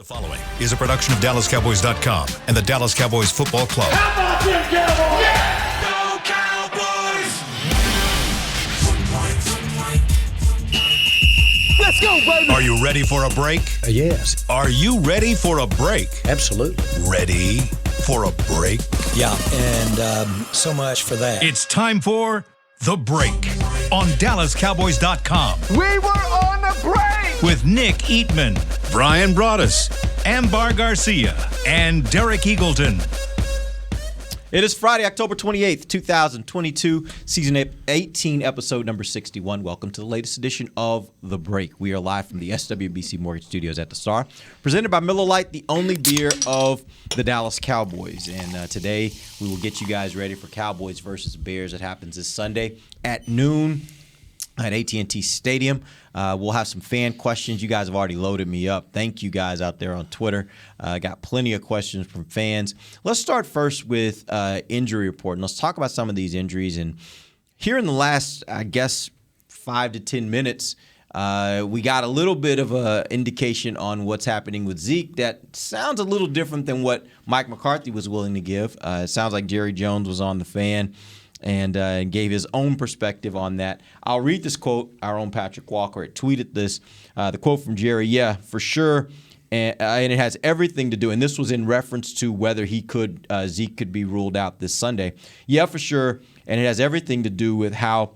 The following is a production of DallasCowboys.com and the Dallas Cowboys Football Club. How about them Cowboys? Yeah! Go Cowboys! Let's go, baby! Are you ready for a break? Yes. Are you ready for a break? Absolutely. Ready for a break? Yeah, and so much for that. It's time for The Break on DallasCowboys.com We were on a break! with Nick Eatman, Brian Broaddus, Ambar Garcia, and Derek Eagleton. It is Friday, October 28th, 2022, season 18, episode number 61. Welcome to the latest edition of The Break. We are live from the SWBC Mortgage Studios at the Star, presented by Miller Lite, the only beer of the Dallas Cowboys. And today we will get you guys ready for Cowboys versus Bears. It happens this Sunday at noon at AT&T Stadium. We'll have some fan questions. You guys have already loaded me up. Thank you guys out there on Twitter. Got plenty of questions from fans. Let's start first with injury report. And let's talk about some of these injuries. And here in the last, I guess, 5 to 10 minutes, we got a little bit of an indication on what's happening with Zeke that sounds a little different than what Mike McCarthy was willing to give. It sounds like Jerry Jones was on the fan and gave his own perspective on that. I'll read this quote. Our own Patrick Walker had tweeted this. The quote from Jerry, yeah, for sure. And it has everything to do, and this was in reference to whether Zeke could be ruled out this Sunday. Yeah, for sure. And it has everything to do with how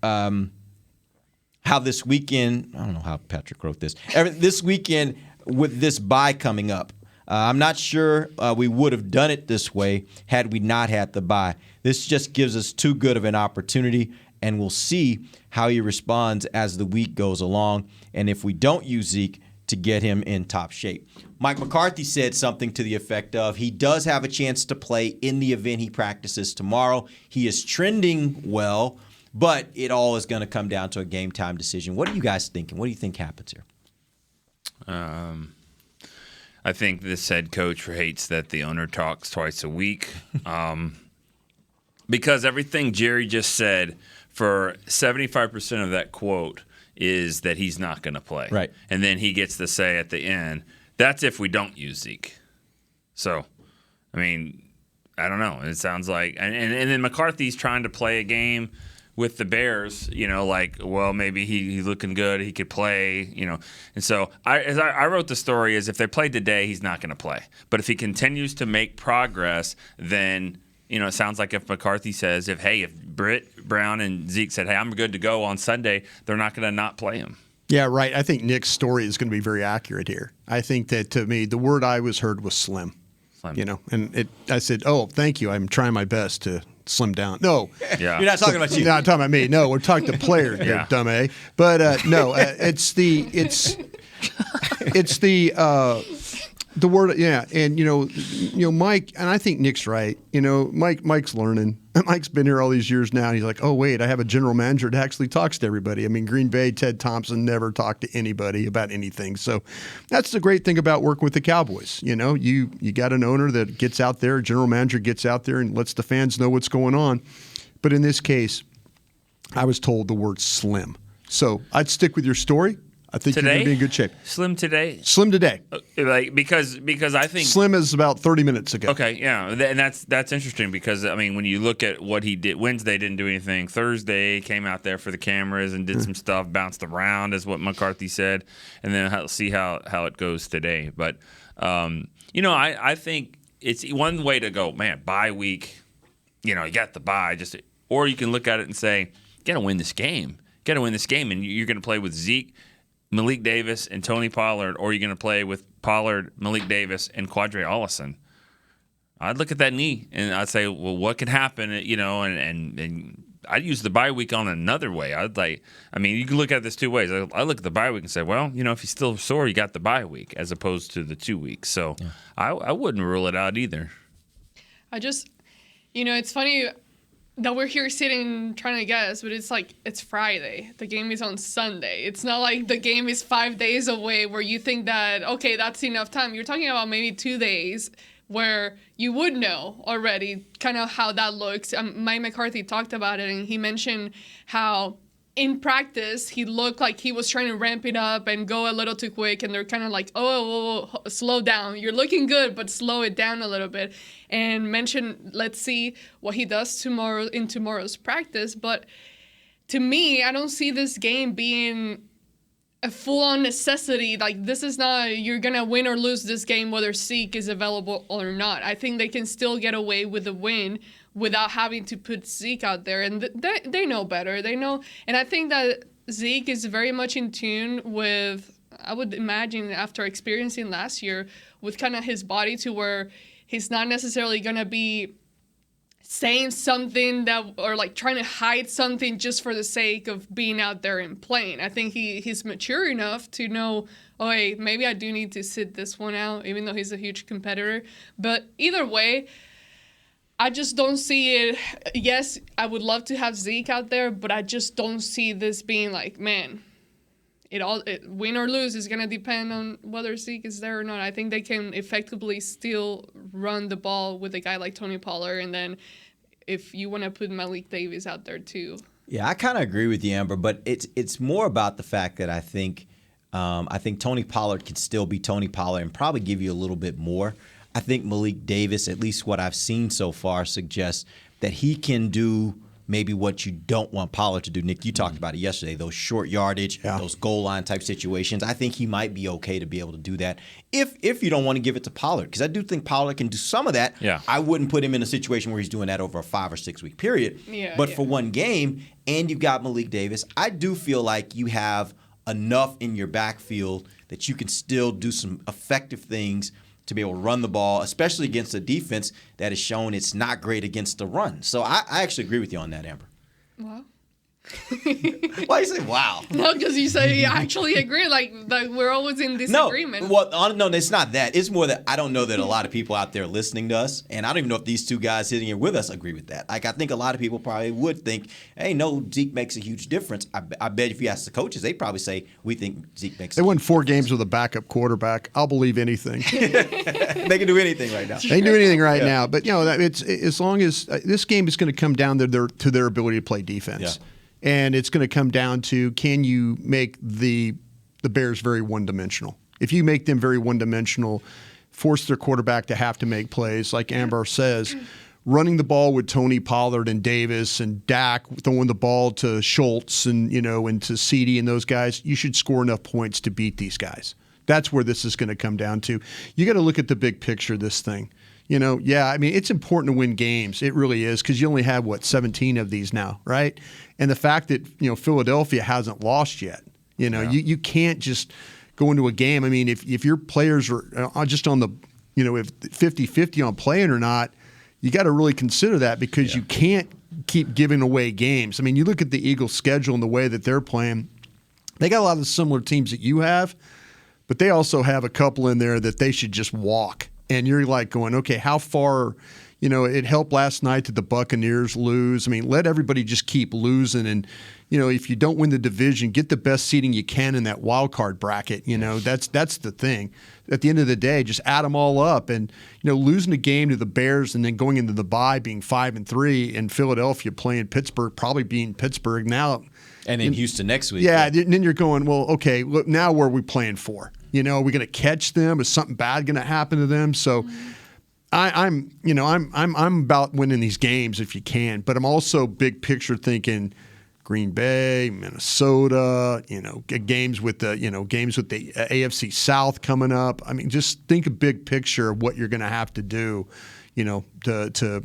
this weekend, I don't know how Patrick wrote this, this weekend with this bye coming up. I'm not sure we would have done it this way had we not had the bye. This just gives us too good of an opportunity, and we'll see how he responds as the week goes along, and if we don't use Zeke, to get him in top shape. Mike McCarthy said something to the effect of he does have a chance to play in the event he practices tomorrow. He is trending well, but it all is going to come down to a game-time decision. What are you guys thinking? What do you think happens here? I think this head coach hates that the owner talks twice a week because everything Jerry just said for 75% of that quote is that he's not going to play. Right. And then he gets to say at the end, that's if we don't use Zeke. So, I mean, I don't know. It sounds like – and then McCarthy's trying to play a game – with the Bears, like, well, maybe he's looking good, he could play, And so I wrote the story is if they played today, he's not going to play. But if he continues to make progress, then, it sounds like if McCarthy says, if Britt Brown and Zeke said, hey, I'm good to go on Sunday, they're not going to not play him. Yeah, right. I think Nick's story is going to be very accurate here. I think that, to me, the word I heard was slim. And I said, oh, thank you. I'm trying my best to slim down. No. Yeah. You're not talking about you. No, I'm talking about me. No, we're talking to player, Yeah. dumb A. But no, it's the word, yeah. And Mike, and I think Nick's right. Mike's learning. Mike's been here all these years now, and he's like, oh wait, I have a general manager that actually talks to everybody. I mean, Green Bay, Ted Thompson never talked to anybody about anything. So that's the great thing about working with the Cowboys. You got an owner that gets out there, a general manager gets out there and lets the fans know what's going on. But in this case, I was told the word slim. So I'd stick with your story. I think Today? you're going to be in good shape. Slim today? Slim today. Because I think Slim is about 30 minutes ago. Okay, yeah, and that's interesting because when you look at what he did, Wednesday didn't do anything. Thursday came out there for the cameras and did some stuff, bounced around, is what McCarthy said, and then see how it goes today. But I think it's one way to go. Man, bye week, you got the bye, or you can look at it and say, got to win this game. Got to win this game, and you're going to play with Zeke, Malik Davis, and Tony Pollard, or you're going to play with Pollard, Malik Davis, and Quadre Ollison. I'd look at that knee, and I'd say, well, what could happen, and I'd use the bye week on another way. You can look at this two ways. I look at the bye week and say, well, if he's still sore, you got the bye week as opposed to the 2 weeks. So yeah. I wouldn't rule it out either. It's funny that we're here sitting trying to guess, but it's Friday. The game is on Sunday. It's not like the game is 5 days away where you think that, okay, that's enough time. You're talking about maybe 2 days where you would know already kind of how that looks. Mike McCarthy talked about it, and he mentioned how in practice, he looked like he was trying to ramp it up and go a little too quick, and they're kind of like, oh, slow down. You're looking good, but slow it down a little bit. And mention, let's see what he does tomorrow in tomorrow's practice. But to me, I don't see this game being a full-on necessity. Like, this is not, you're going to win or lose this game whether Zeke is available or not. I think they can still get away with the win without having to put Zeke out there. And they know better. They know. And I think that Zeke is very much in tune with, I would imagine after experiencing last year, with kind of his body to where he's not necessarily going to be saying something that, or like trying to hide something just for the sake of being out there and playing. I think he's mature enough to know, oh, hey, maybe I do need to sit this one out, even though he's a huge competitor. But either way, I just don't see it. Yes, I would love to have Zeke out there, but I just don't see this being like, man, win or lose is going to depend on whether Zeke is there or not. I think they can effectively still run the ball with a guy like Tony Pollard, and then if you want to put Malik Davis out there too. Yeah, I kind of agree with you, Amber, but it's more about the fact that I think Tony Pollard can still be Tony Pollard and probably give you a little bit more. I think Malik Davis, at least what I've seen so far, suggests that he can do maybe what you don't want Pollard to do. Nick, you talked about it yesterday, those short yardage, those goal line type situations. I think he might be okay to be able to do that if you don't want to give it to Pollard, because I do think Pollard can do some of that. Yeah. I wouldn't put him in a situation where he's doing that over a 5 or 6 week period. But for one game, and you've got Malik Davis, I do feel like you have enough in your backfield that you can still do some effective things to be able to run the ball, especially against a defense that has shown it's not great against the run. So I actually agree with you on that, Amber. Wow. Why you say wow? No, because you say you actually agree. Like we're always in disagreement. No, it's not that. It's more that I don't know that a lot of people out there listening to us, and I don't even know if these two guys sitting here with us agree with that. Like, I think a lot of people probably would think, hey, no, Zeke makes a huge difference. I bet if you ask the coaches, they'd probably say, we think Zeke makes They won 4 games with a backup quarterback. I'll believe anything. They can do anything right now. They can do anything right now. But, it's as long as this game is going to come down to their ability to play defense. Yeah. And it's going to come down to, can you make the Bears very one-dimensional? If you make them very one-dimensional, force their quarterback to have to make plays, like Amber says, running the ball with Tony Pollard and Davis and Dak, throwing the ball to Schultz and to CeeDee and those guys, you should score enough points to beat these guys. That's where this is going to come down to. You got to look at the big picture of this thing. It's important to win games. It really is, because you only have, 17 of these now, right? And the fact that, Philadelphia hasn't lost yet, you can't just go into a game. I mean, if your players are just on the, if 50-50 on playing or not, you got to really consider that, because you can't keep giving away games. I mean, you look at the Eagles' schedule and the way that they're playing, they got a lot of the similar teams that you have, but they also have a couple in there that they should just walk. And you're like going, okay, how far, it helped last night that the Buccaneers lose. I mean, let everybody just keep losing. And, if you don't win the division, get the best seeding you can in that wild card bracket. That's the thing. At the end of the day, just add them all up. And, losing a game to the Bears and then going into the bye being 5-3 and Philadelphia playing Pittsburgh, probably being Pittsburgh now. And in Houston next week. Yeah, and then you're going, well, okay, look, now where are we playing for? Are we going to catch them? Is something bad going to happen to them? So I'm about winning these games if you can, but I'm also big picture thinking Green Bay, Minnesota, games with the AFC South coming up. I mean, just think a big picture of what you're going to have to do, to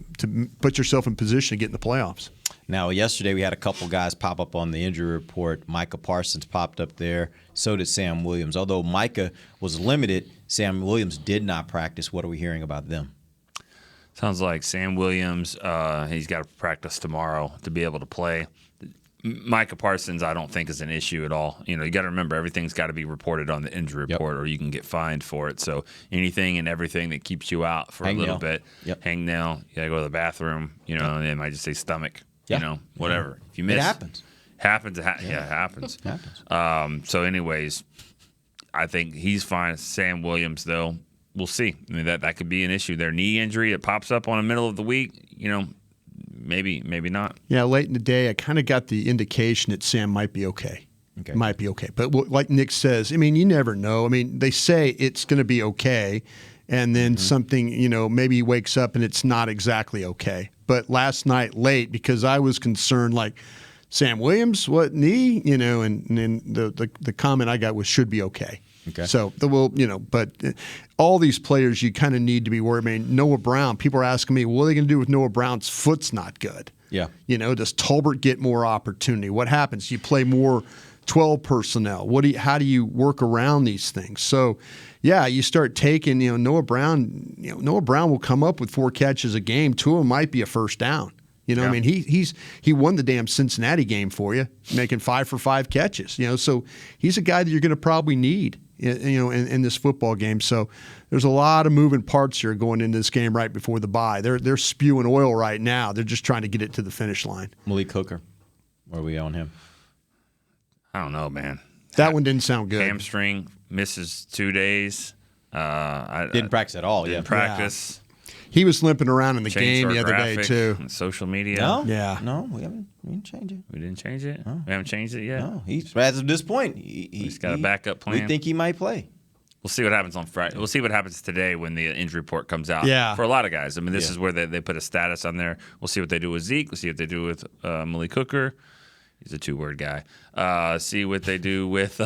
put yourself in position to get in the playoffs. Now, yesterday we had a couple guys pop up on the injury report. Micah Parsons popped up there. So did Sam Williams. Although Micah was limited, Sam Williams did not practice. What are we hearing about them? Sounds like Sam Williams, he's got to practice tomorrow to be able to play. Micah Parsons, I don't think is an issue at all. You got to remember, everything's got to be reported on the injury report, or you can get fined for it. So anything and everything that keeps you out for a little bit, hang nail, you got to go to the bathroom, and they might just say stomach. Whatever. If you miss, it happens. It happens. So, anyways, I think he's fine. Sam Williams, though, we'll see. I mean, that could be an issue. Their knee injury, it pops up on the middle of the week. maybe not. Yeah, late in the day, I kind of got the indication that Sam might be okay. Might be okay. But like Nick says, I mean, you never know. I mean, they say it's going to be okay, and then something, maybe he wakes up and it's not exactly okay. But last night late, because I was concerned, like, Sam Williams, what, knee? And then the comment I got was should be okay. Okay. So, but all these players you kind of need to be worried. I mean, Noah Brown, people are asking me, what are they going to do with Noah Brown's foot's not good? Yeah. Does Tolbert get more opportunity? What happens? You play more 12 personnel. How do you work around these things? So, yeah, you start taking, Noah Brown. Noah Brown will come up with 4 catches a game. 2 of them might be a first down. I mean, he won the damn Cincinnati game for you, making 5 for 5 catches. So he's a guy that you're going to probably need. In this football game. So there's a lot of moving parts here going into this game right before the bye. They're spewing oil right now. They're just trying to get it to the finish line. Malik Hooker, where are we on him? I don't know, man. That one didn't sound good. Hamstring, misses 2 days. Didn't practice at all. Didn't practice. He was limping around in the Changed game our the other day graphic too. on social media. No, Yeah. no, we didn't change it. We didn't change it. No. We haven't changed it yet. No, as of this point, He's got a backup plan. We think he might play. We'll see what happens on Friday. We'll see what happens today when the injury report comes out. Yeah. For a lot of guys. I mean, this is where they put a status on there. We'll see what they do with Zeke. We'll see what they do with Malik Hooker. He's a 2-word guy. See what they do with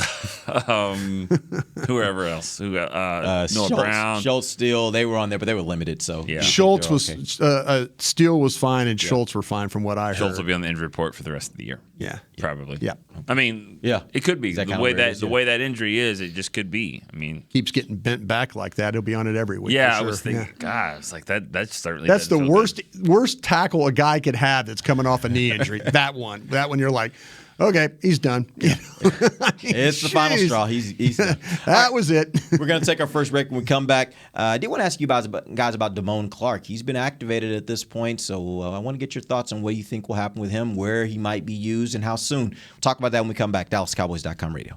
whoever else. Noah Brown. Schultz, Steele, they were on there, but they were limited. So Yeah. Schultz they're was okay. Steele was fine, and Schultz were fine from what I Schultz will heard. be on the injury report for the rest of the year. Yeah. Probably. Yeah. I mean, Yeah. it could be. Is that The kinda way where it that is? the Yeah. way that injury is, it just could be. I mean, Keeps getting bent back like that. He'll be on it every week. yeah, for I sure. was thinking, Yeah. God, it's like that's certainly That's the doesn't feel worst tackle a guy could have that's coming off a knee injury. That one you're like, okay, he's done. It's the final straw. He's done. That was it. We're going to take our first break. When we come back, I did want to ask you guys about Damone Clark. He's been activated at this point, so I want to get your thoughts on what you think will happen with him, where he might be used, and how soon. We'll talk about that when we come back. DallasCowboys.com radio.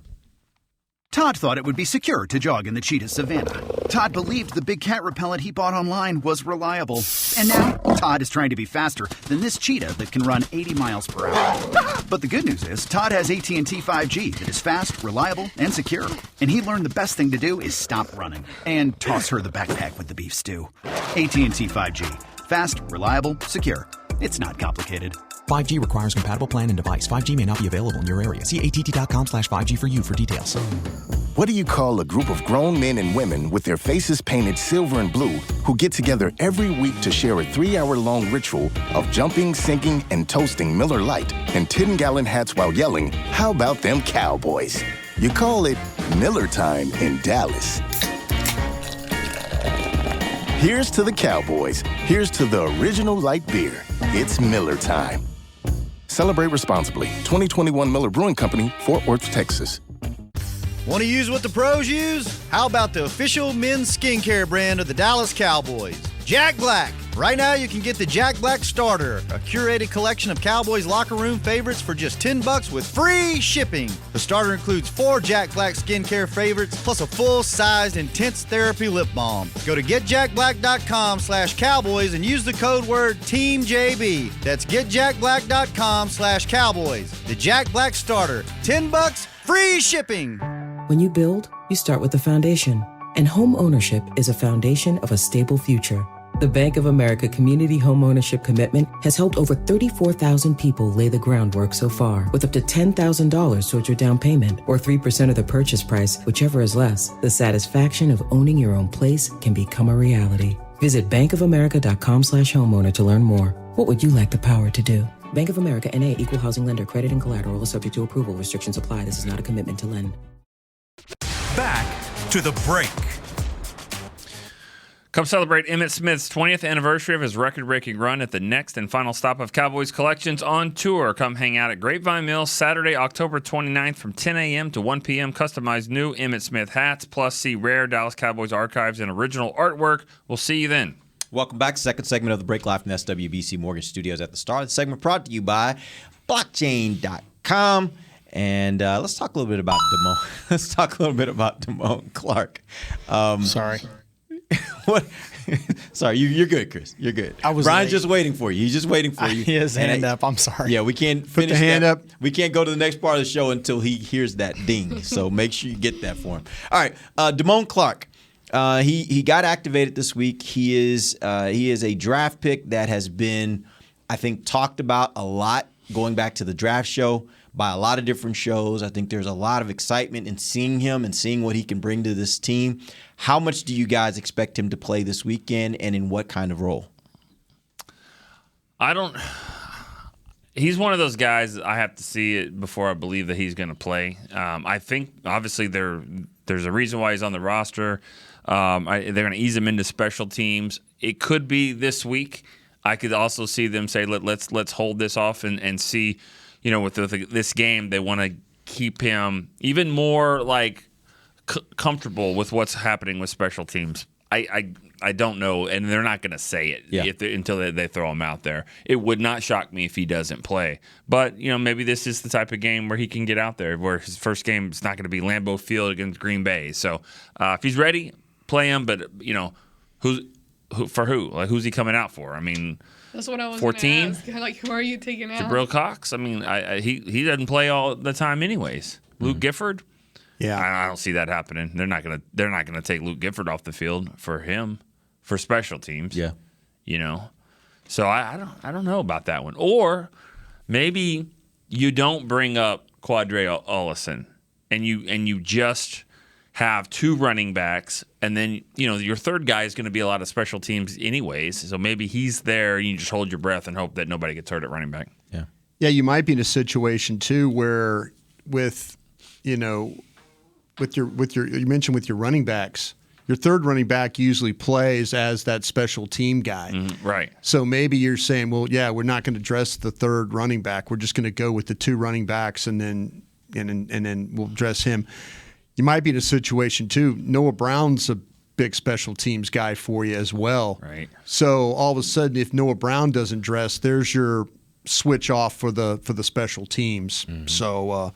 Todd thought it would be secure to jog in the cheetah savanna. Todd believed the big cat repellent he bought online was reliable. And now, Todd is trying to be faster than this cheetah that can run 80 miles per hour. But the good news is, Todd has AT&T 5G that is fast, reliable, and secure. And he learned the best thing to do is stop running and toss her the backpack with the beef stew. AT&T 5G. Fast, reliable, secure. It's not complicated. 5G requires compatible plan and device. 5G may not be available in your area. See att.com/5G for you for details. What do you call a group of grown men and women with their faces painted silver and blue who get together every week to share a 3-hour-long ritual of jumping, singing, and toasting Miller Lite in 10-gallon hats while yelling, "How about them Cowboys?" You call it Miller Time in Dallas. Here's to the Cowboys. Here's to the original light beer. It's Miller Time. Celebrate responsibly. 2021 Miller Brewing Company, Fort Worth, Texas. Want to use what the pros use? How about the official men's skincare brand of the Dallas Cowboys, Jack Black? Right now, you can get the Jack Black Starter, a curated collection of Cowboys locker room favorites for just $10 with free shipping. The starter includes 4 Jack Black skincare favorites, plus a full-sized intense therapy lip balm. Go to getjackblack.com/Cowboys and use the code word TEAMJB. That's getjackblack.com/Cowboys. The Jack Black Starter, $10, free shipping. When you build, you start with the foundation. And home ownership is a foundation of a stable future. The Bank of America Community Home Ownership Commitment has helped over 34,000 people lay the groundwork so far, with up to $10,000 towards your down payment or 3% of the purchase price, whichever is less. The satisfaction of owning your own place can become a reality. Visit bankofamerica.com/homeowner to learn more. What would you like the power to do? Bank of America N.A. Equal Housing Lender. Credit and collateral is subject to approval. Restrictions apply. This is not a commitment to lend. Back to the break. Come celebrate Emmitt Smith's 20th anniversary of his record-breaking run at the next and final stop of Cowboys Collections on tour. Come hang out at Grapevine Mills Saturday, October 29th from 10 a.m. to 1 p.m. Customized new Emmitt Smith hats, plus see rare Dallas Cowboys archives and original artwork. We'll see you then. Welcome back. Second segment of the break, live from the SWBC Mortgage Studios at the start. The segment brought to you by blockchain.com. And let's talk a little bit about Damone. Let's talk a little bit about Damone Clark. Sorry. What? Sorry, you're good, Chris. You're good. Brian's late. just waiting for you. He's just waiting for you. His hand up. I'm sorry. Yeah, we can't finish the hand up. We can't go to the next part of the show until he hears that ding. So make sure you get that for him. All right, Damone Clark. He got activated this week. He is a draft pick that has been, I think, talked about a lot going back to the draft show by a lot of different shows. I think there's a lot of excitement in seeing him and seeing what he can bring to this team. How much do you guys expect him to play this weekend, and in what kind of role? He's one of those guys I have to see it before I believe that he's going to play. I think, obviously, there's a reason why he's on the roster. They're going to ease him into special teams. It could be this week. I could also see them say, let's hold this off and see, with this game, they want to keep him even more comfortable with what's happening with special teams. I don't know, and they're not going to say it until they throw him out there. It would not shock me if he doesn't play. But, maybe this is the type of game where he can get out there, where his first game is not going to be Lambeau Field against Green Bay. So if he's ready, play him. But, who for who? Who's he coming out for? I mean, that's what I was 14? Ask. Who are you taking out? Jabril Cox? I mean, he doesn't play all the time anyways. Luke Gifford? Yeah, I don't see that happening. They're not gonna take Luke Gifford off the field for him for special teams. Yeah, So I don't know about that one. Or maybe you don't bring up Quadre Ollison and you just have two running backs, and then your third guy is going to be a lot of special teams anyways. So maybe he's there, and you just hold your breath and hope that nobody gets hurt at running back. Yeah, you might be in a situation too where with your you mentioned with your running backs, your third running back usually plays as that special team guy. Right. So maybe you're saying, well, yeah, we're not going to dress the third running back. We're just going to go with the two running backs and then we'll dress him. You might be in a situation too. Noah Brown's a big special teams guy for you as well. Right. So all of a sudden, if Noah Brown doesn't dress, there's your switch off for the special teams. So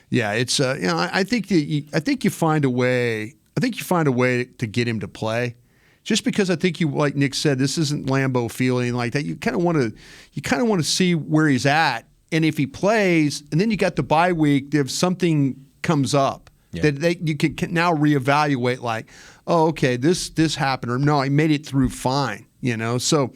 yeah, it's I think you find a way. I think you find a way to get him to play. Just because I think like Nick said, this isn't Lambeau feeling like that. You kind of want to see where he's at, and if he plays, and then you got the bye week. If something comes up, that you can now reevaluate. Like, oh, okay, this happened, or no, I made it through fine. So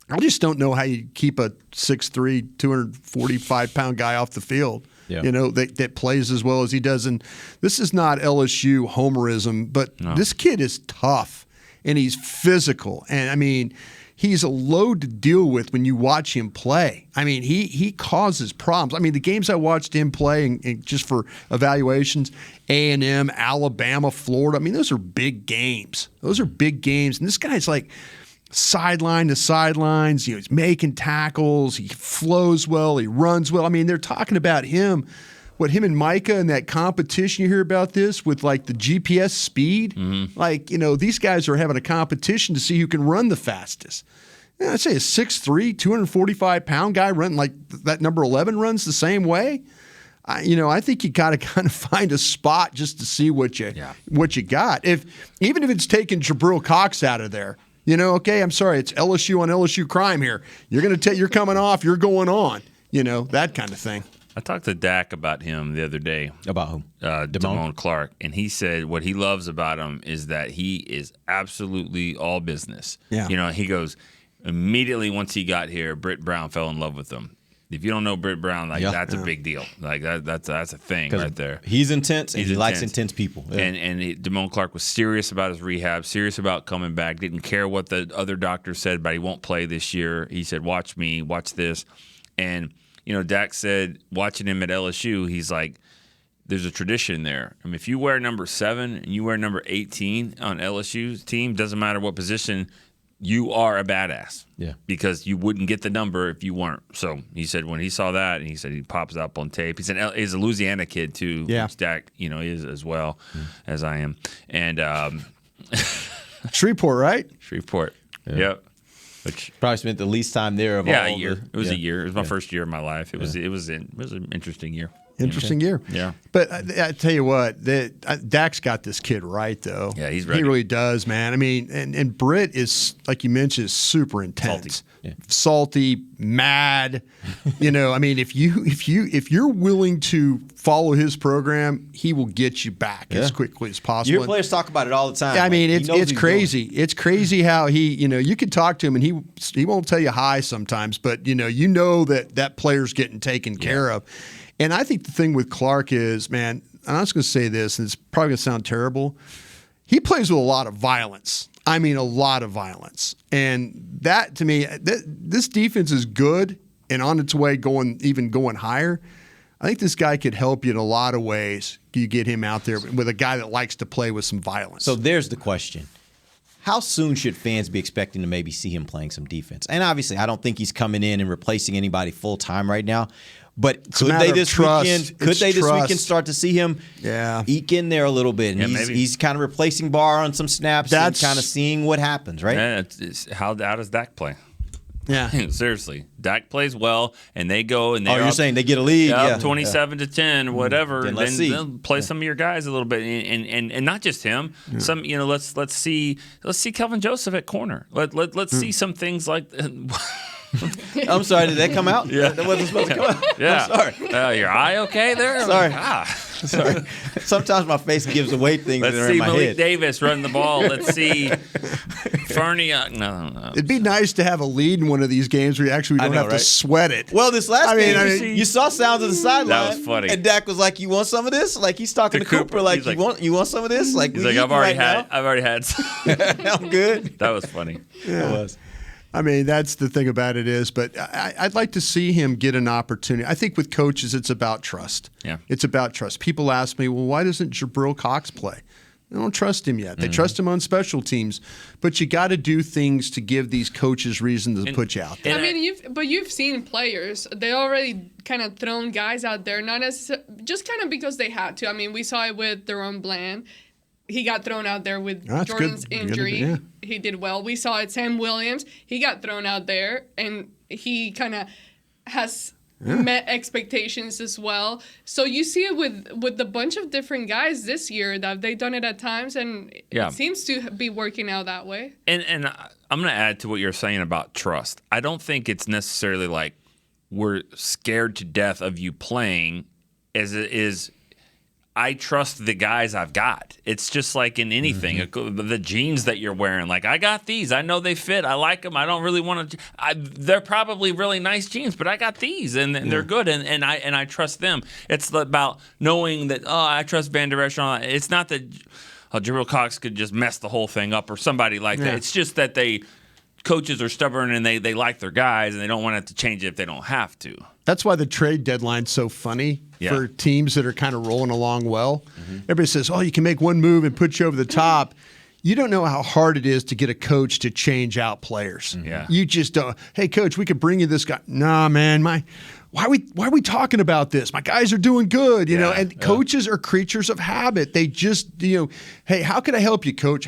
I just don't know how you keep a 6'3", 245-pound guy off the field. Yeah. That plays as well as he does. And this is not LSU homerism, but this kid is tough and he's physical. And, I mean, he's a load to deal with when you watch him play. I mean, he causes problems. I mean, the games I watched him play, and just for evaluations, A&M, Alabama, Florida, I mean, those are big games. Those are big games. And this guy's like sideline to sidelines, he's making tackles, he flows well, he runs well. I mean, they're talking about him and Micah and that competition. You hear about this with like the GPS speed. Like, these guys are having a competition to see who can run the fastest. I'd say a 6'3", 245-pound guy running like that number 11 runs the same way. I think you got to kind of find a spot just to see what you got. Even if it's taking Jabril Cox out of there. Okay, I'm sorry, it's LSU on LSU crime here. You're coming off, you're going on. That kind of thing. I talked to Dak about him the other day. About whom? Damone Clark. And he said what he loves about him is that he is absolutely all business. Yeah. He goes, immediately once he got here, Britt Brown fell in love with him. If you don't know Britt Brown, that's a big deal. Like that's a thing right there. He's intense, and he likes intense people. Yeah. And Damone Clark was serious about his rehab, serious about coming back. Didn't care what the other doctors said, but he won't play this year. He said, "Watch me, watch this." And Dak said, watching him at LSU, he's like, "There's a tradition there. I mean, if you wear number 7 and you wear number 18 on LSU's team, doesn't matter what position." You are a badass. Yeah. Because you wouldn't get the number if you weren't. So he said when he saw that, and he said he pops up on tape. He said he's a Louisiana kid too. Yeah. Which Dak, is as well as I am. And Shreveport, right? Shreveport. Yeah. Yep. Which probably spent the least time there of all. A year. It was a year. It was my first year of my life. It was an interesting year. Interesting year. Yeah. But I tell you what, Dak's got this kid right, though. Yeah, he's ready. He really does, man. I mean, and Britt is, like you mentioned, is super intense. Salty, mad. I mean, if you're willing to follow his program, he will get you back as quickly as possible. Your players talk about it all the time. Yeah, I mean, He knows it's what crazy. he's doing. It's crazy how he, you can talk to him and he won't tell you hi sometimes, but you know that player's getting taken care of. And I think the thing with Clark is, man, and I was going to say this, and it's probably going to sound terrible. He plays with a lot of violence. I mean, a lot of violence. And that, to me, this defense is good and on its way going higher. I think this guy could help you in a lot of ways. You get him out there with a guy that likes to play with some violence. So there's the question. How soon should fans be expecting to maybe see him playing some defense? And obviously, I don't think he's coming in and replacing anybody full-time right now. But could they this weekend start to see him eke in there a little bit? And he's kind of replacing Barr on some snaps and kind of seeing what happens, right? Yeah, how does Dak play? Yeah. Seriously. Dak plays well, and they go and they're you're saying they get a lead? Yeah, 27-10, whatever. Then they'll play some of your guys a little bit, and not just him. Yeah. Some, let's see Kelvin Joseph at corner. Let's see some things like. I'm sorry, did that come out? Yeah. That wasn't supposed to come out? Yeah. I'm sorry. Your eye okay there? Sorry. Sorry. Sometimes my face gives away things that are in my head. Let's see Malik Davis run the ball. Let's see Fernie. No. It'd be nice to have a lead in one of these games where you actually don't have to sweat it. Well, this last game, you saw sounds of the sideline. That was funny. And Dak was like, "You want some of this?" Like he's talking to Cooper, like, "You want some of this?" Like, he's like, "I've already had some." I'm good. That was funny. Yeah. It was. I mean, that's the thing about it is, but I'd like to see him get an opportunity. I think with coaches, it's about trust. Yeah. It's about trust. People ask me, well, why doesn't Jabril Cox play? They don't trust him yet. They trust him on special teams, but you got to do things to give these coaches reason to put you out there. I mean, you've seen players. They already kind of thrown guys out there, not as just kind of because they had to. I mean, we saw it with Deron Bland. He got thrown out there with Jordan's injury. Yeah. He did well. We saw it. Sam Williams, he got thrown out there, and he kind of has met expectations as well. So you see it with a bunch of different guys this year that they've done it at times, and it seems to be working out that way. And I'm going to add to what you're saying about trust. I don't think it's necessarily like we're scared to death of you playing as it is. I trust the guys I've got. It's just like in anything, the jeans that you're wearing. Like, I got these. I know they fit. I like them. I don't really want to. They're probably really nice jeans, but I got these, and they're good, and I trust them. It's about knowing that. Oh, I trust Van Der Esch. It's not that Jabril Cox could just mess the whole thing up or somebody like that. It's just that coaches are stubborn and they like their guys and they don't want to have to change it if they don't have to. That's why the trade deadline's so funny for teams that are kind of rolling along well. Everybody says, oh, you can make one move and put you over the top. You don't know how hard it is to get a coach to change out players. Yeah. You just don't. Hey, coach, we could bring you this guy. Nah, man, why are we talking about this? My guys are doing good, you know. And coaches are creatures of habit. They just, hey, how can I help you, coach?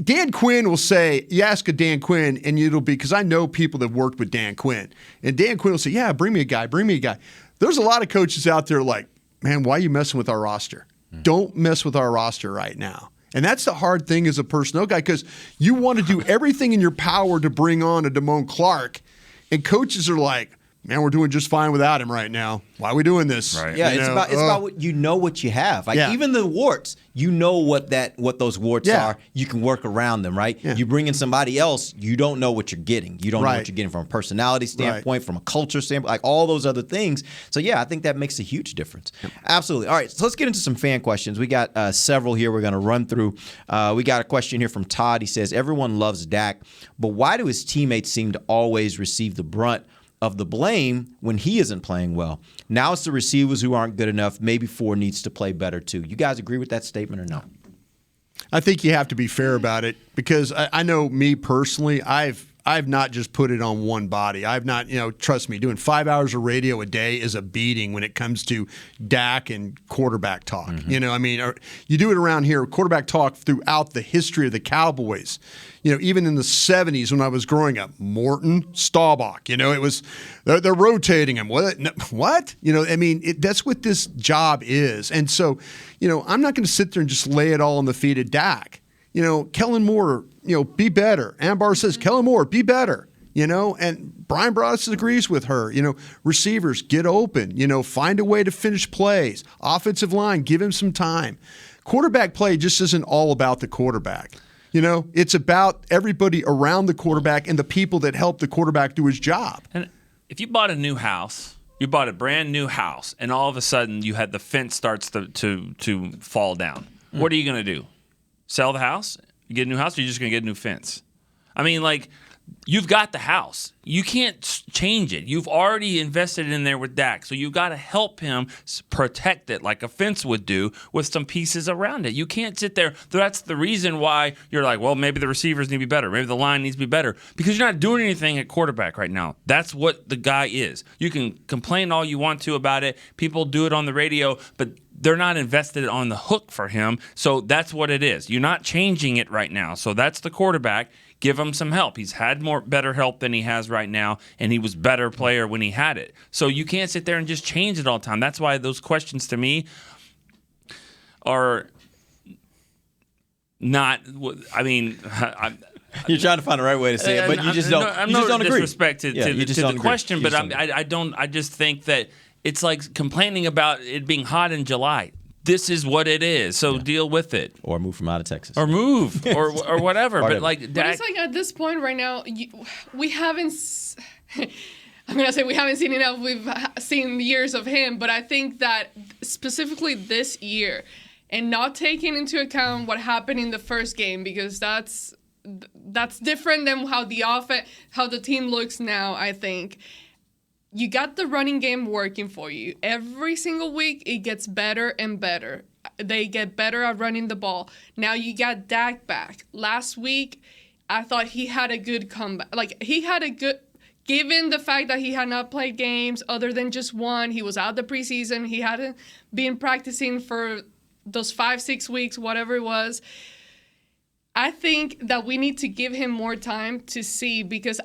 Dan Quinn will say, you ask a Dan Quinn, and it'll be because I know people that worked with Dan Quinn, and Dan Quinn will say, yeah, bring me a guy. There's a lot of coaches out there like, man, why are you messing with our roster? Don't mess with our roster right now. And that's the hard thing as a personnel guy because you want to do everything in your power to bring on a Damone Clark, and coaches are like, man, we're doing just fine without him right now. Why are we doing this? Right. Yeah, it's about what you know what you have. Like even the warts, you know what those warts are. You can work around them, right? Yeah. You bring in somebody else, you don't know what you're getting. You don't know what you're getting from a personality standpoint, from a culture standpoint, like all those other things. So yeah, I think that makes a huge difference. Absolutely. All right, so let's get into some fan questions. We got several here we're going to run through. We got a question here from Todd. He says, everyone loves Dak, but why do his teammates seem to always receive the brunt of the blame when he isn't playing well? Now it's the receivers who aren't good enough. Maybe Ford needs to play better too. You guys agree with that statement or no? I think you have to be fair about it because I know me personally, I've I've not just put it on one body. I've not, trust me, doing 5 hours of radio a day is a beating when it comes to Dak and quarterback talk. Mm-hmm. You do it around here, quarterback talk throughout the history of the Cowboys. Even in the 70s when I was growing up, Morton, Staubach, it was, they're rotating him. What? That's what this job is. And so, I'm not going to sit there and just lay it all on the feet of Dak. Kellen Moore, be better. Ambar says, Kellen Moore, be better. And Brian Broaddus agrees with her. Receivers, get open. Find a way to finish plays. Offensive line, give him some time. Quarterback play just isn't all about the quarterback. It's about everybody around the quarterback and the people that help the quarterback do his job. And if you bought a new house, you bought a brand new house, and all of a sudden you had the fence starts to fall down. What are you going to do? Sell the house? You get a new house, or you're just going to get a new fence? You've got the house. You can't change it. You've already invested in there with Dak, so you've got to help him protect it like a fence would do with some pieces around it. You can't sit there. That's the reason why you're like, well, maybe the receivers need to be better. Maybe the line needs to be better, because you're not doing anything at quarterback right now. That's what the guy is. You can complain all you want to about it. People do it on the radio, but they're not invested on the hook for him, so that's what it is. You're not changing it right now, so that's the quarterback. Give him some help. He's had better help than he has right now, and he was better player when he had it. So you can't sit there and just change it all the time. That's why those questions to me are not. You're trying to find the right way to say it, but you just don't. I'm you just don't agree. Disrespect to the question, but I don't. I just think that it's like complaining about it being hot in July. This is what it is, so deal with it. Or move from out of Texas. Or move, or whatever. But but it's like at this point right now, we haven't. I'm gonna say we haven't seen enough. We've seen years of him, but I think that specifically this year, and not taking into account what happened in the first game, because that's different than how the team looks now. I think. You got the running game working for you. Every single week, it gets better and better. They get better at running the ball. Now you got Dak back. Last week, I thought he had a good comeback. Given the fact that he had not played games other than just one, he was out the preseason, he hadn't been practicing for those 5-6 weeks, whatever it was. I think that we need to give him more time to see, because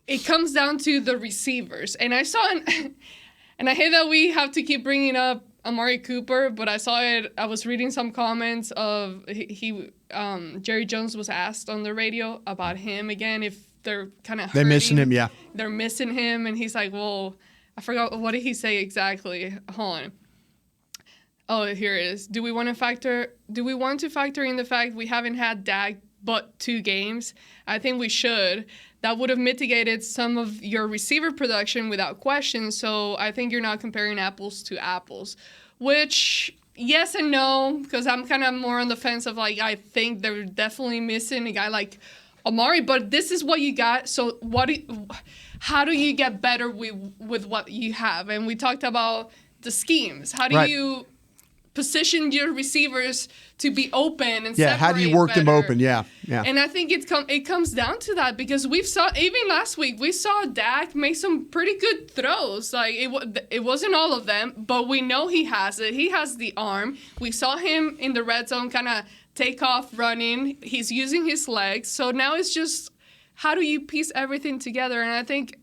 it comes down to the receivers. And I saw and I hate that we have to keep bringing up Amari Cooper, but I saw it. I was reading some comments of Jerry Jones was asked on the radio about him again, if they're kind of they're missing him, yeah. They're missing him, and he's like, well, I forgot, what did he say exactly? Hold on. Oh, here it is. Do we want to factor in the fact we haven't had Dak but 2 games? I think we should. That would have mitigated some of your receiver production without question. So I think you're not comparing apples to apples, which yes and no, because I'm kind of more on the fence of I think they're definitely missing a guy like Amari, but this is what you got. So how do you get better with what you have? And we talked about the schemes. How do you position your receivers to be open and separate how do you work better? them open? Yeah. And I think it comes down to that, because we saw, even last week, we saw Dak make some pretty good throws. It wasn't all of them, but we know he has it. He has the arm. We saw him in the red zone kind of take off running. He's using his legs. So now it's just, how do you piece everything together? And I think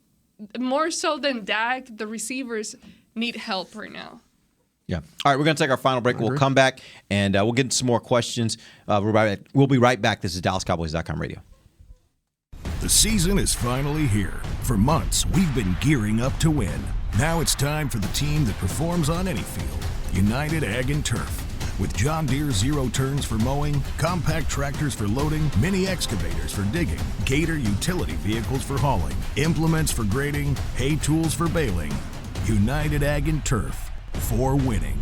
more so than Dak, the receivers need help right now. Yeah. All right, we're going to take our final break. We'll come back, and we'll get into some more questions. We'll be right back. This is DallasCowboys.com radio. The season is finally here. For months, we've been gearing up to win. Now it's time for the team that performs on any field. United Ag and Turf. With John Deere Zero Turns for mowing, compact tractors for loading, mini excavators for digging, Gator utility vehicles for hauling, implements for grading, hay tools for baling. United Ag and Turf. For winning.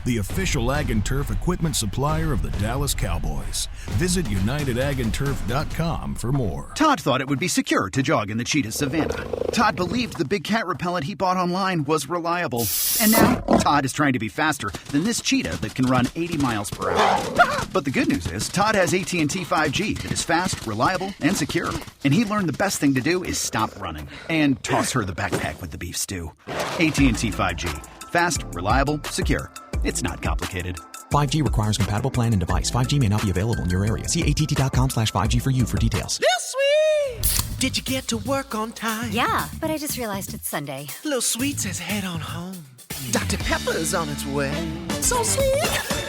the official Ag and Turf equipment supplier of the Dallas Cowboys. Visit UnitedAgAndTurf.com for more. Todd thought it would be secure to jog in the cheetah savanna. Todd believed the big cat repellent he bought online was reliable. And now, Todd is trying to be faster than this cheetah that can run 80 miles per hour. But the good news is, Todd has AT&T 5G that is fast, reliable, and secure. And he learned the best thing to do is stop running and toss her the backpack with the beef stew. AT&T 5G. Fast, reliable, secure. It's not complicated. 5G requires compatible plan and device. 5G may not be available in your area. See att.com/5G for you for details. This sweet! Did you get to work on time? Yeah, but I just realized it's Sunday. Little Sweet says head on home. Dr. Pepper's on its way. So sweet,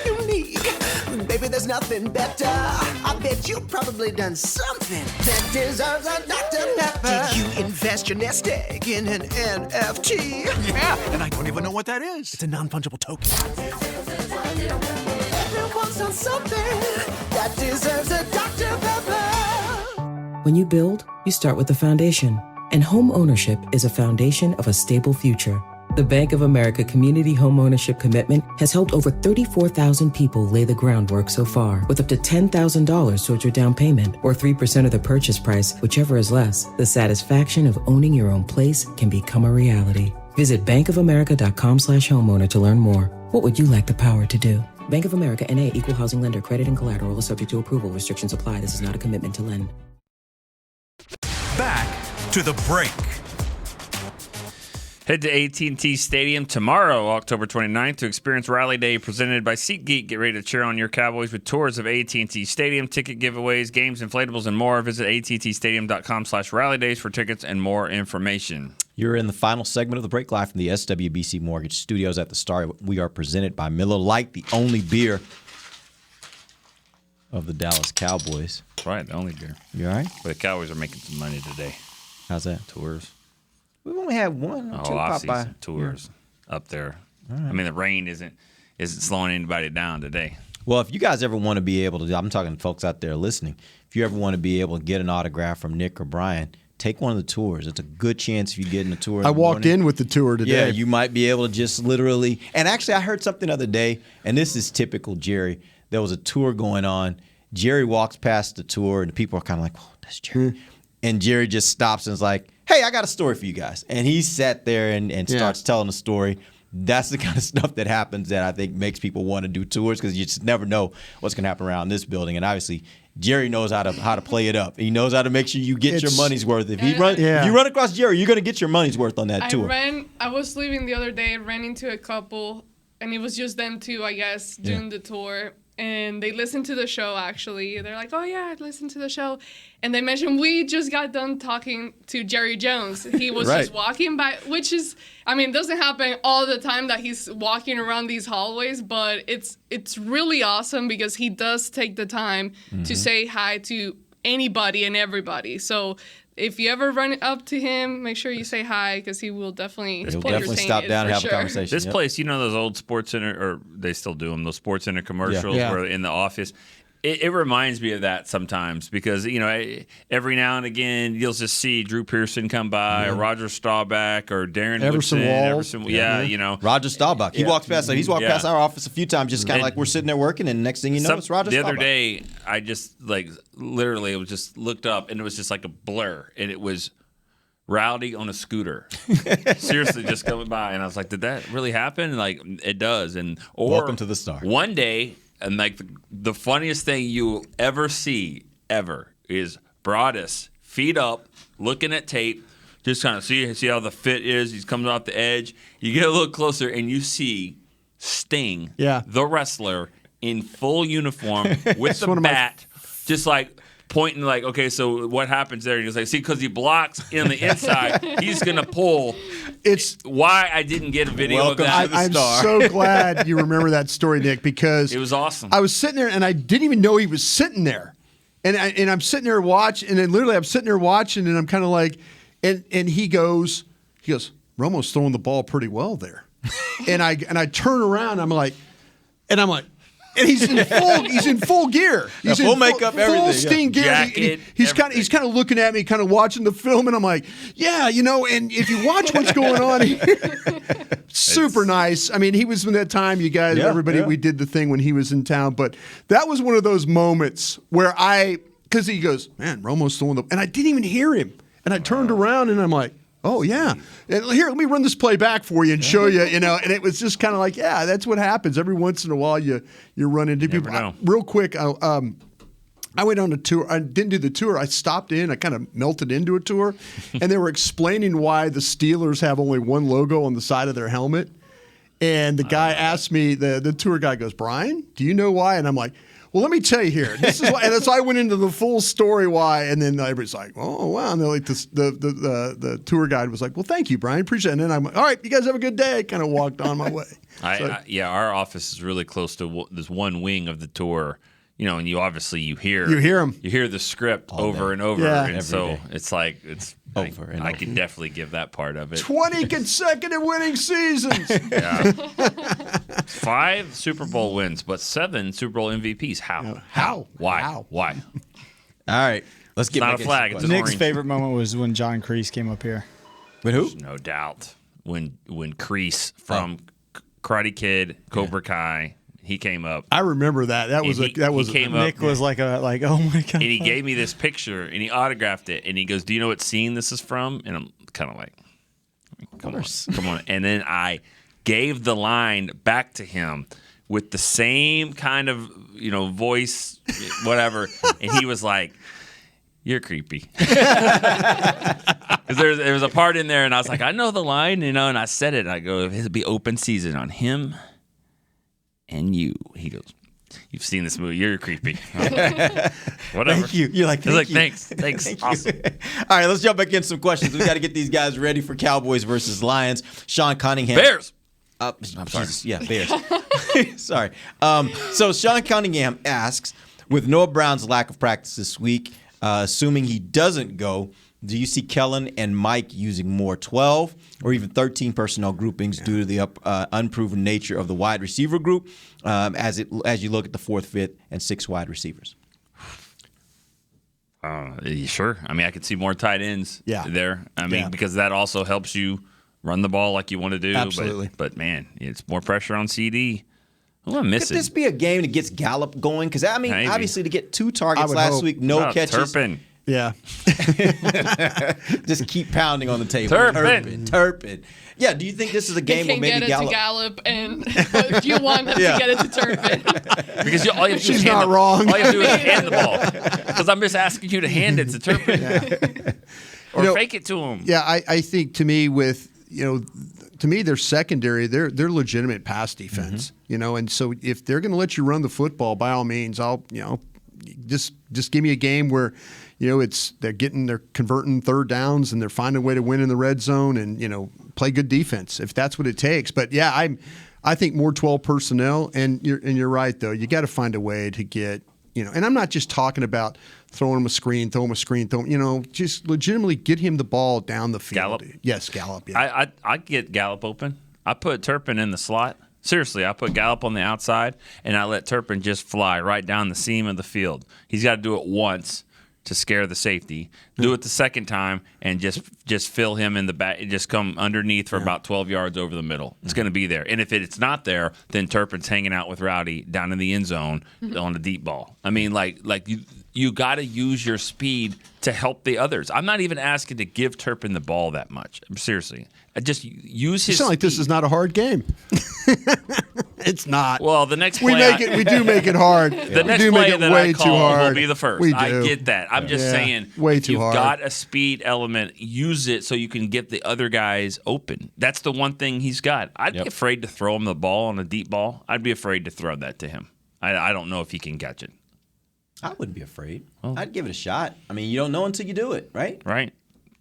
unique. Baby, there's nothing better. I bet you've probably done something that deserves a Dr. Pepper. Did you invest your nest egg in an NFT? Yeah, and I don't even know what that is. It's a non-fungible token. Everyone's done something that deserves a Dr. Pepper. When you build, you start with the foundation. And home ownership is a foundation of a stable future. The Bank of America Community Homeownership Commitment has helped over 34,000 people lay the groundwork so far, with up to $10,000 towards your down payment or 3% of the purchase price, whichever is less. The satisfaction of owning your own place can become a reality. Visit bankofamerica.com/homeowner to learn more. What would you like the power to do? Bank of America N.A. Equal Housing Lender. Credit and collateral is subject to approval. Restrictions apply. This is not a commitment to lend. Back to the break. Head to AT&T Stadium tomorrow, October 29th, to experience Rally Day presented by SeatGeek. Get ready to cheer on your Cowboys with tours of AT&T Stadium, ticket giveaways, games, inflatables, and more. Visit attstadium.com/rallydays for tickets and more information. You're in the final segment of the break, live from the SWBC Mortgage Studios at the Star. We are presented by Miller Lite, the only beer of the Dallas Cowboys. That's right, the only beer. You all right? But the Cowboys are making some money today. How's that? Tours. We've only had one or two pop by. Tours up there. Right. I mean, the rain isn't slowing anybody down today. Well, if you guys ever want to be able to, I'm talking to folks out there listening, if you ever want to be able to get an autograph from Nick or Brian, take one of the tours. It's a good chance if you get in a tour. I walked in with the tour today. Yeah, you might be able to just literally. And actually, I heard something the other day, and this is typical Jerry. There was a tour going on. Jerry walks past the tour, and the people are kind of like, "Oh, that's Jerry." And Jerry just stops and is like, "Hey, I got a story for you guys." And he sat there and starts telling a story. That's the kind of stuff that happens that I think makes people want to do tours, because you just never know what's going to happen around this building. And obviously, Jerry knows how to play it up. He knows how to make sure you get your money's worth. If you run across Jerry, you're going to get your money's worth on that tour. I was leaving the other day, ran into a couple, and it was just them two, I guess, doing the tour. And they listened to the show, actually. They're like, "Oh, yeah, I listened to the show." And they mentioned, we just got done talking to Jerry Jones. He was just walking by, which is, I mean, it doesn't happen all the time that he's walking around these hallways, but it's really awesome because he does take the time to say hi to anybody and everybody. So if you ever run up to him, make sure you say hi, because he will definitely stop down and have a conversation. This place, you know those old Sports Center, or they still do them, those Sports Center commercials where in the office. It reminds me of that sometimes, because, you know, every now and again you'll just see Drew Pearson come by, or Roger Staubach, or Darren Everson Woodson. Walls. You know. Roger Staubach. He walks past. He's walked past our office a few times, just kind of like we're sitting there working, and next thing you know, it's Roger Staubach. The other day, I just literally, it was just looked up, and it was just like a blur, and it was Rowdy on a scooter. Seriously, just coming by, and I was like, did that really happen? Like, it does. And welcome to the Star. One day. And like the funniest thing you'll ever see is Broadus feet up, looking at tape, just kind of see how the fit is. He's coming off the edge. You get a little closer, and you see Sting, the wrestler, in full uniform with the bat, just like pointing, like, okay, so what happens there? He's like, see, because he blocks in the inside, he's gonna pull. It's why I didn't get a video of that. I'm so glad you remember that story, Nick, because it was awesome. I was sitting there and I didn't even know he was sitting there, and I'm sitting there watching, and then literally I'm sitting there watching, and I'm kind of like, and he goes, Romo's throwing the ball pretty well there, and I turn around, I'm like, And he's in full gear. He's full in makeup, full everything, Sting gear. Jacket, He's kind of looking at me, kind of watching the film, and I'm like, yeah, and if you watch what's going on here, super nice. I mean, he was in that time, you guys, everybody, we did the thing when he was in town, but that was one of those moments where because he goes, man, Romo's throwing and I didn't even hear him, and I turned around and I'm like, oh, yeah. And here, let me run this play back for you and show you, and it was just kind of like, yeah, that's what happens. Every once in a while, you run into people. Real quick, I went on a tour. I didn't do the tour. I stopped in. I kind of melted into a tour, and they were explaining why the Steelers have only one logo on the side of their helmet. And the guy asked me, the tour guy goes, Brian, do you know why? And I'm like, well, let me tell you here. This is why, and so I went into the full story why, and then everybody's like, "Oh, wow!" And they're like, the tour guide was like, "Well, thank you, Brian, appreciate it." And then I'm like, "All right, you guys have a good day." I kind of walked on my way. Our office is really close to this one wing of the tour. And you obviously you hear him. You hear the script over and over, and so it's like over. And I can definitely give that part of it. 20 consecutive winning seasons. Yeah. 5 Super Bowl wins, but 7 Super Bowl MVPs. How? Why? How? Why? All right, let's get not a flag. It's an Nick's orange. favorite moment was when John Kreese came up here. With who? There's no doubt. When Kreese from Karate Kid, Cobra Kai. He came up. I remember that. Nick was like, oh my god. And he gave me this picture and he autographed it and he goes, "Do you know what scene this is from?" And I'm kind of like, come on. And then I gave the line back to him with the same kind of voice, whatever. And he was like, "You're creepy." Because there was a part in there and I was like, I know the line, and I said it. And I go, "It'll be open season on him and you." He goes, "You've seen this movie. You're creepy." Whatever. Thank you. You're like, thank you. Thanks. Thank Awesome. you. All right, let's jump back in some questions. We got to get these guys ready for Cowboys versus Lions. Sean Cunningham. Bears. I'm sorry. Jesus, yeah, Bears. Sorry. So Sean Cunningham asks, with Noah Brown's lack of practice this week, assuming he doesn't go, do you see Kellen and Mike using more 12 or even 13 personnel groupings due to the unproven nature of the wide receiver group as you look at the 4th, 5th, and 6th wide receivers? Sure. I mean, I could see more tight ends there. I mean, because that also helps you run the ball like you want to do. Absolutely. But man, it's more pressure on CD. Who am I missing? Could this be a game that gets Gallup going? Because, I mean, Maybe. Obviously to get 2 targets last week, no catches. Turpin. Yeah. Just keep pounding on the table. Turpin. Yeah, do you think this is a game where maybe Gallup... Gallup, and if you want him to get it to Turpin. Because all you have to do is not wrong. All you have to do is hand the ball. Because I'm just asking you to hand it to Turpin. Yeah. Or fake it to him. Yeah, I think to me their secondary, they're legitimate pass defense. And so if they're going to let you run the football, by all means, I'll just give me a game where they're converting 3rd downs and they're finding a way to win in the red zone and play good defense if that's what it takes. But yeah, I think more 12 personnel, and you're right though. You got to find a way to get and I'm not just talking about throwing him a screen, just legitimately get him the ball down the field. Gallup? Yes, Gallup. Yeah. I get Gallup open. I put Turpin in the slot. Seriously, I put Gallup on the outside, and I let Turpin just fly right down the seam of the field. He's got to do it once to scare the safety. Do it the second time, and just fill him in the back. Just come underneath for about 12 yards over the middle. It's going to be there. And if it's not there, then Turpin's hanging out with Rowdy down in the end zone on a deep ball. I mean, like you got to use your speed to help the others. I'm not even asking to give Turpin the ball that much. Seriously. Just use his. You sound like this is not a hard game. It's not. Well, the next play we do make it hard. The next we do play make it that way I too call hard. will be the first. We do. I get that. I'm just saying, way if too you've hard. got a speed element, use it so you can get the other guys open. That's the one thing he's got. I'd be afraid to throw him the ball on a deep ball. I'd be afraid to throw that to him. I don't know if he can catch it. I wouldn't be afraid. I'd give it a shot. I mean, you don't know until you do it, right? Right.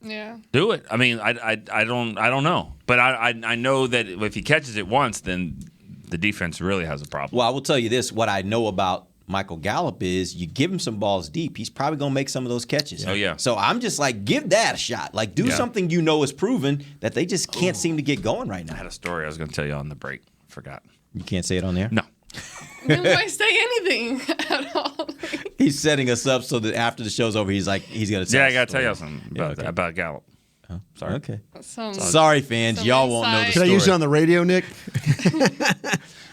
Yeah. Do it. I mean, I don't know, but I know that if he catches it once, then the defense really has a problem. Well, I will tell you this: what I know about Michael Gallup is, you give him some balls deep, he's probably gonna make some of those catches. Oh yeah. So I'm just like, give that a shot. Like, do something is proven that they just can't seem to get going right now. I had a story I was gonna tell you on the break. Forgot. You can't say it on there? No. Then why say anything at all? He's setting us up so that after the show's over, he's like, he's going to I got to tell you something about Gallup. Oh, sorry. Okay. Sorry, fans. Y'all won't know the Can story. I use it on the radio, Nick?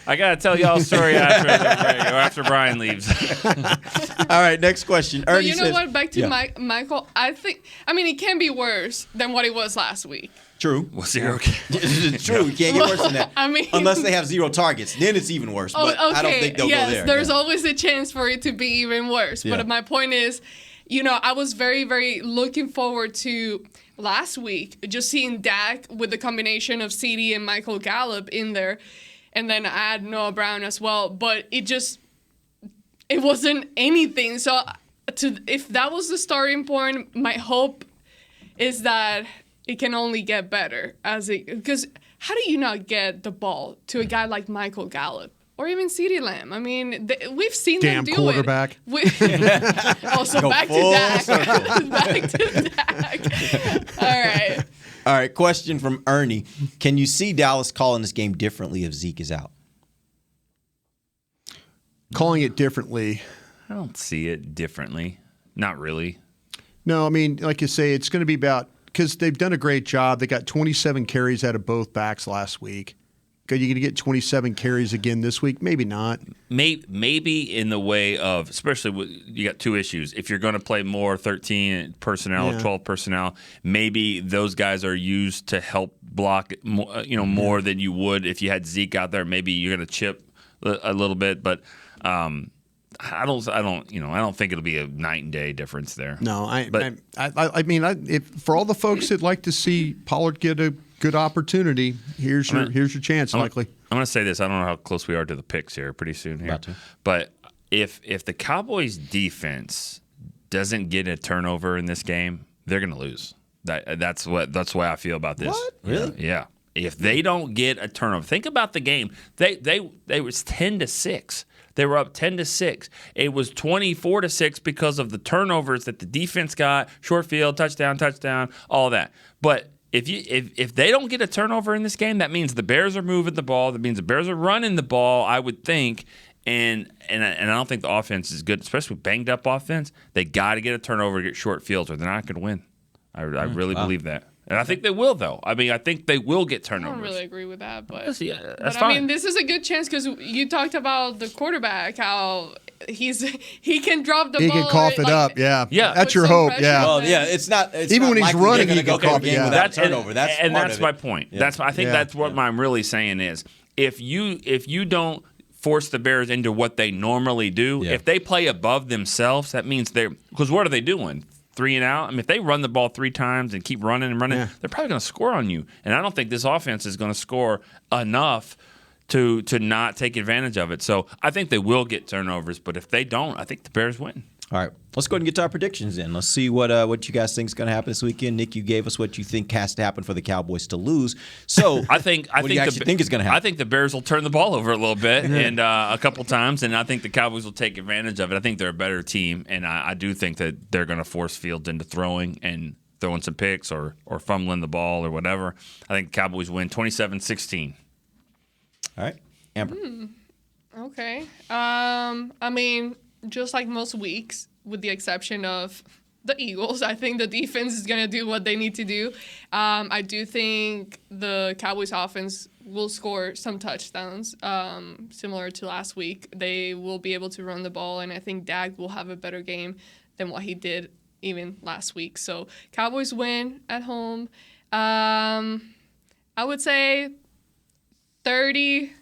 I got to tell y'all a story after Brian leaves. All right, next question. But Ernie you know says, what? Back to Michael. I mean, it can be worse than what it was last week. True. Well, 0. True. You can't get worse than that. I mean, unless they have 0 targets, then it's even worse. But I don't think they'll go there. There's always a chance for it to be even worse. Yeah. But my point is, I was very, very looking forward to last week just seeing Dak with the combination of CD and Michael Gallup in there, and then add Noah Brown as well. But it wasn't anything. So if that was the starting point, my hope is that it can only get better because how do you not get the ball to a guy like Michael Gallup or even CeeDee Lamb? I mean, we've seen them do quarterback. it. Also, back to Dak. Back to Dak. All right. Question from Ernie: can you see Dallas calling this game differently if Zeke is out? Calling it differently. I don't see it differently. Not really. No, I mean, like you say, it's going to be about because they've done a great job. They got 27 carries out of both backs last week. Are you going to get 27 carries again this week? Maybe not. Maybe in the way of, especially you got two issues. If you're going to play more 13 personnel or 12 personnel, maybe those guys are used to help block more than you would if you had Zeke out there. Maybe you're going to chip a little bit, but I don't think it'll be a night and day difference there. No, I mean, if for all the folks that like to see Pollard get a good opportunity, here's your chance. Likely, I'm going to say this. I don't know how close we are to the picks here. Pretty soon here, but if the Cowboys defense doesn't get a turnover in this game, they're going to lose. That's why I feel about this. What? Really? Yeah. If they don't get a turnover, think about the game. They was 10-6. They were up 10-6. It was 24-6 because of the turnovers that the defense got, short field, touchdown, all that. But if they don't get a turnover in this game, that means the Bears are moving the ball. That means the Bears are running the ball, I would think. And I don't think the offense is good, especially with banged up offense. They got to get a turnover to get short fields, or they're not going to win. I really believe that. And I think they will, though. I mean, I think they will get turnovers. I don't really agree with that, but that's I fine. mean, this is a good chance because you talked about the quarterback, how he can drop the ball. He can cough it up, yeah. That's your hope, yeah. Well, yeah, it's not. It's even not when he's likely running, they're he gonna can go cough game it. without a turnover. That's my point. Yeah. I think that's what I'm really saying is if you don't force the Bears into what they normally do, if they play above themselves, that means because what are they doing? 3 and out. I mean, if they run the ball 3 times and keep running, they're probably going to score on you. And I don't think this offense is going to score enough to not take advantage of it. So I think they will get turnovers, but if they don't, I think the Bears win. All right, let's go ahead and get to our predictions then. Let's see what you guys think is going to happen this weekend. Nick, you gave us what you think has to happen for the Cowboys to lose. So I think do you actually think is going to happen? I think the Bears will turn the ball over a little bit and a couple times, and I think the Cowboys will take advantage of it. I think they're a better team, and I do think that they're going to force Fields into throwing some picks or fumbling the ball or whatever. I think the Cowboys win 27-16. All right, Amber. Okay. I mean, just like most weeks, with the exception of the Eagles, I think the defense is going to do what they need to do. I do think the Cowboys offense will score some touchdowns, similar to last week. They will be able to run the ball, and I think Dak will have a better game than what he did even last week. So Cowboys win at home. I would say 30.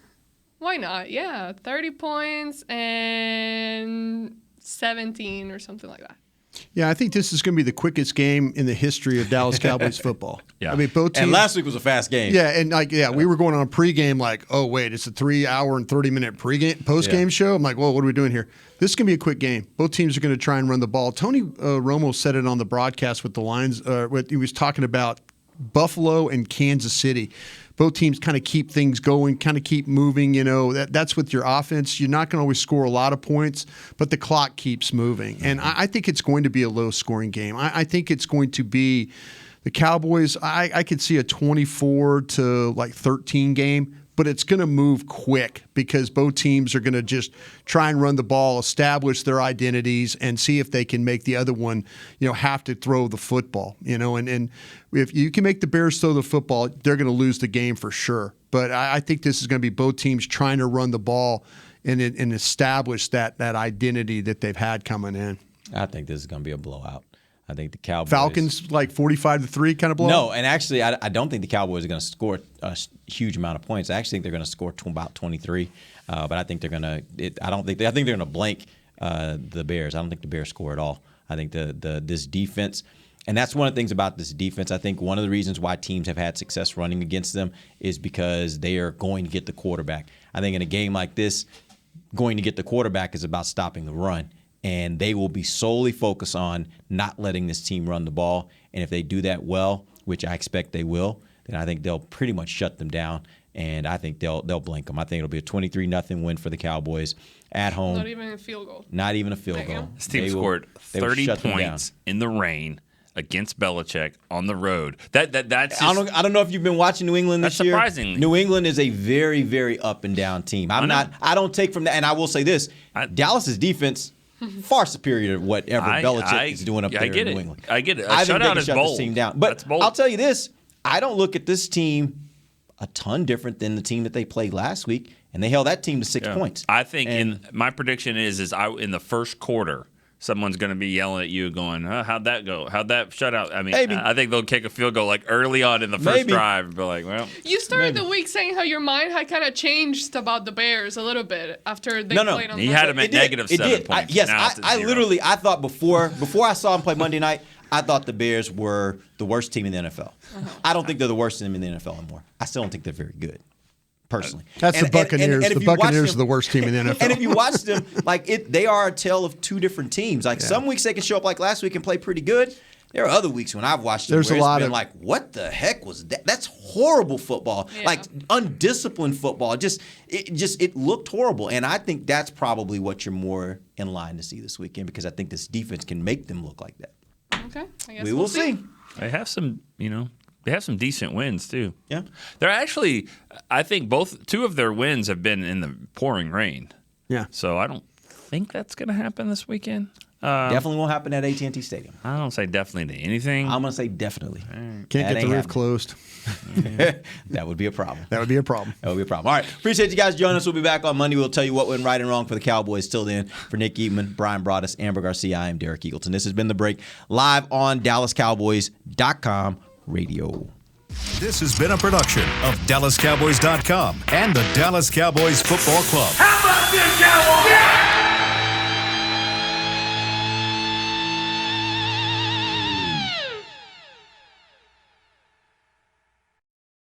Why not? Yeah, 30 points and 17 or something like that. Yeah, I think this is going to be the quickest game in the history of Dallas Cowboys football. Yeah. I mean, both teams. And last week was a fast game. Yeah, and we were going on a pregame like, oh, wait, it's a 3-hour and 30-minute postgame show. I'm like, well, what are we doing here? This is going to be a quick game. Both teams are going to try and run the ball. Tony Romo said it on the broadcast with the Lions. He was talking about Buffalo and Kansas City. Both teams kind of keep things going, kind of keep moving. That's with your offense. You're not going to always score a lot of points, but the clock keeps moving. And I think it's going to be a low-scoring game. I think it's going to be the Cowboys. I could see a 24-13 game, but it's going to move quick because both teams are going to just try and run the ball, establish their identities, and see if they can make the other one, have to throw the football. And if you can make the Bears throw the football, they're going to lose the game for sure. But I think this is going to be both teams trying to run the ball and establish that identity that they've had coming in. I think this is going to be a blowout. I think the Cowboys. Falcons like 45-3 kind of blowout? No, and actually, I don't think the Cowboys are going to score a huge amount of points. I actually think they're going to score about 23. But I think they're going to. I think they're going to blank the Bears. I don't think the Bears score at all. I think this defense. And that's one of the things about this defense. I think one of the reasons why teams have had success running against them is because they are going to get the quarterback. I think in a game like this, going to get the quarterback is about stopping the run. And they will be solely focused on not letting this team run the ball. And if they do that well, which I expect they will, then I think they'll pretty much shut them down. And I think they'll blank them. I think it'll be a 23-0 win for the Cowboys at home. Not even a field goal. Not even a field goal. This team scored 30 points in the rain against Belichick on the road. That's just, I don't know if you've been watching New England this year. Surprisingly. New England is a very, very up and down team. I don't take from that. And I will say this: Dallas's defense far superior to whatever Belichick is doing up there in New England. I get it. I think they can shut bold. this team down. But I'll tell you this: I don't look at this team a ton different than the team that they played last week, and they held that team to 6 points. I think my prediction is in the first quarter, someone's going to be yelling at you going, how'd that go? How'd that shutout? I mean, I think they'll kick a field goal like early on in the first drive and be like, well. You started the week saying how your mind had kind of changed about the Bears a little bit after they played on He had them at negative 7 points. I thought before I saw them play Monday night, I thought the Bears were the worst team in the NFL. I don't think they're the worst team in the NFL anymore. I still don't think they're very good. Personally, that's the Buccaneers. The Buccaneers are the worst team in the NFL. And if you watch them, they are a tale of two different teams. Some weeks they can show up like last week and play pretty good. There are other weeks when I've watched them where it's been like, what the heck was that? That's horrible football. Yeah. Like undisciplined football. It looked horrible. And I think that's probably what you're more in line to see this weekend because I think this defense can make them look like that. Okay, I guess we will see. They have some, They have some decent wins, too. Yeah. They're actually, I think two of their wins have been in the pouring rain. Yeah. So I don't think that's going to happen this weekend. Definitely won't happen at AT&T Stadium. I don't say definitely to anything. I'm going to say definitely. Can't get the roof closed. That would be a problem. That would be a problem. All right. Appreciate you guys joining us. We'll be back on Monday. We'll tell you what went right and wrong for the Cowboys. Till then, for Nick Eatman, Brian Broaddus, Amber Garcia, I am Derek Eagleton. This has been The Break, live on DallasCowboys.com radio. This has been a production of DallasCowboys.com and the Dallas Cowboys Football Club. How about this, Cowboys? Yeah!